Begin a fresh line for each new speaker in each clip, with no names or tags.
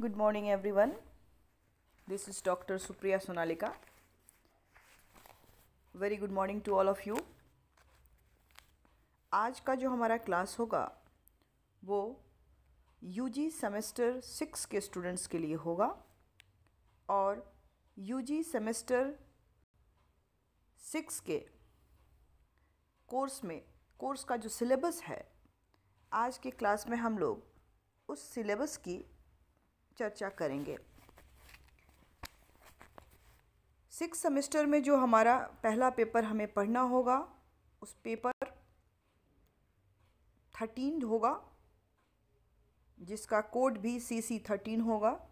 Good morning everyone. This is Dr. Supriya Sonalika. Very good morning to all of you. आज का जो हमारा class होगा वो यूजी सेमेस्टर 6 के स्टूडेंट्स के लिए होगा और यूजी सेमेस्टर 6 के कोर्स का जो सिलेबस है, आज के क्लास में हम लोग उस सिलेबस की चर्चा करेंगे। 6 सेमेस्टर में जो हमारा पहला पेपर हमें पढ़ना होगा, उस पेपर 13 होगा, जिसका कोड भी CC13 होगा।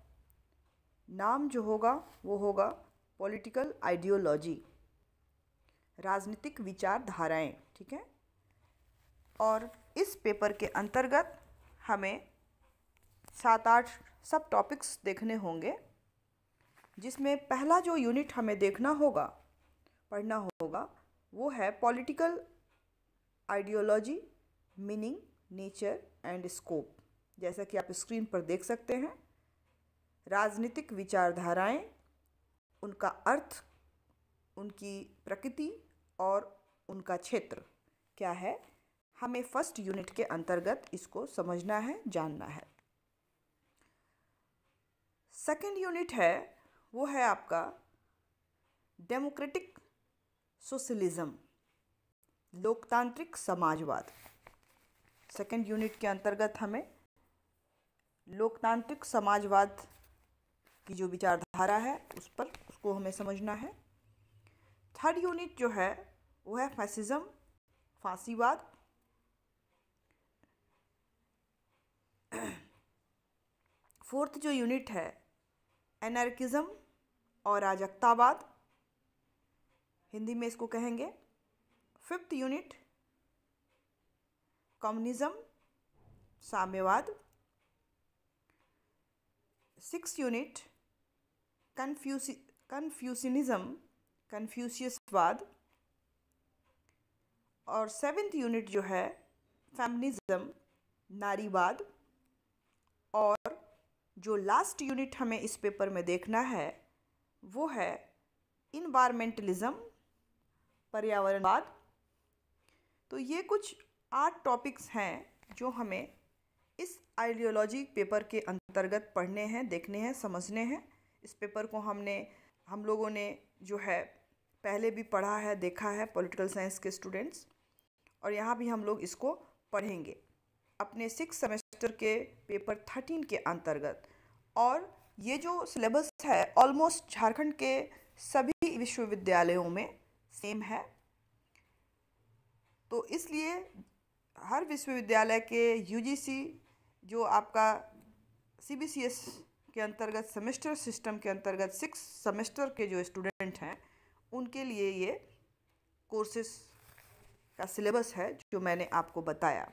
नाम जो होगा वो होगा पॉलिटिकल आइडियोलॉजी, राजनीतिक विचारधाराएं। ठीक है। और इस पेपर के अंतर्गत हमें 7-8 सब टॉपिक्स देखने होंगे, जिसमें पहला जो यूनिट हमें देखना होगा, पढ़ना होगा, वो है political ideology, meaning, nature and scope. जैसा कि आप स्क्रीन पर देख सकते हैं, राजनीतिक विचारधाराएं, उनका अर्थ, उनकी प्रकृति और उनका क्षेत्र क्या है, हमें फर्स्ट यूनिट के अंतर्गत इसको समझना है, जानना है। सेकंड यूनिट है, वो है आपका डेमोक्रेटिक सोशलिज्म, लोकतांत्रिक समाजवाद। सेकंड यूनिट के अंतर्गत हमें लोकतांत्रिक समाजवाद की जो विचारधारा है उसको हमें समझना है। थर्ड यूनिट जो है वो है फैसिज्म, फांसीवाद। फोर्थ जो यूनिट है एनार्किज्म और अराजकतावाद, हिंदी में इसको कहेंगे। फिफ्थ यूनिट कम्युनिज्म, साम्यवाद। सिक्स यूनिट कन्फ्यूशनिज्म, कन्फ्यूशियसवाद। और सेवेंथ यूनिट जो है फेमिनिज्म, नारीवाद। और जो लास्ट यूनिट हमें इस पेपर में देखना है वो है इन्वायरमेंटलिज्म, पर्यावरणवाद। तो ये कुछ 8 टॉपिक्स हैं जो हमें इस आइडियोलॉजी पेपर के अंतर्गत पढ़ने हैं, देखने हैं, समझने हैं। इस पेपर को हम लोगों ने जो है पहले भी पढ़ा है, देखा है, पॉलिटिकल साइंस के स्टूडेंट्स, और यहाँ भी हम लोग इसको पढ़ेंगे अपने 6 सेमेस्टर के पेपर 13 के अंतर्गत। और ये जो सिलेबस है ऑलमोस्ट झारखंड के सभी विश्वविद्यालयों में सेम है। तो इसलिए हर विश्वविद्यालय के यूजीसी जो आपका CBCS के अंतर्गत सेमेस्टर सिस्टम के अंतर्गत 6 सेमेस्टर के जो स्टूडेंट हैं, उनके लिए ये कोर्सेस का सिलेबस है जो मैंने आपको बताया।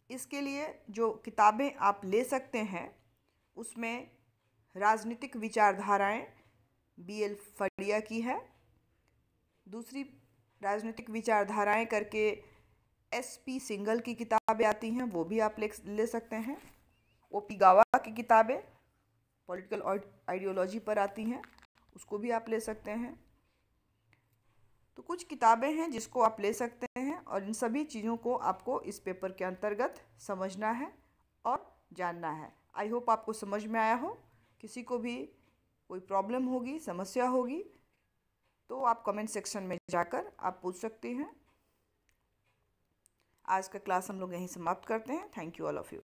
इसके लिए जो किताबें आप ले सकते हैं, उसमें राजनीतिक विचारधाराएं BL फड़िया की है। दूसरी राजनीतिक विचारधाराएं करके SP सिंघल की किताबें आती हैं, वो भी आप ले सकते हैं। OP गावा की किताबें पॉलिटिकल आइडियोलॉजी पर आती हैं, उसको भी आप ले सकते हैं। तो कुछ किताबें हैं जिसको आप ले सकते हैं, और इन सभी चीज़ों को आपको इस पेपर के अंतर्गत समझना है और जानना है। आई होप आपको समझ में आया हो। किसी को भी कोई प्रॉब्लम होगी, समस्या होगी, तो आप कमेंट सेक्शन में जाकर आप पूछ सकते हैं। आज का क्लास हम लोग यहीं समाप्त करते हैं। Thank you all of you.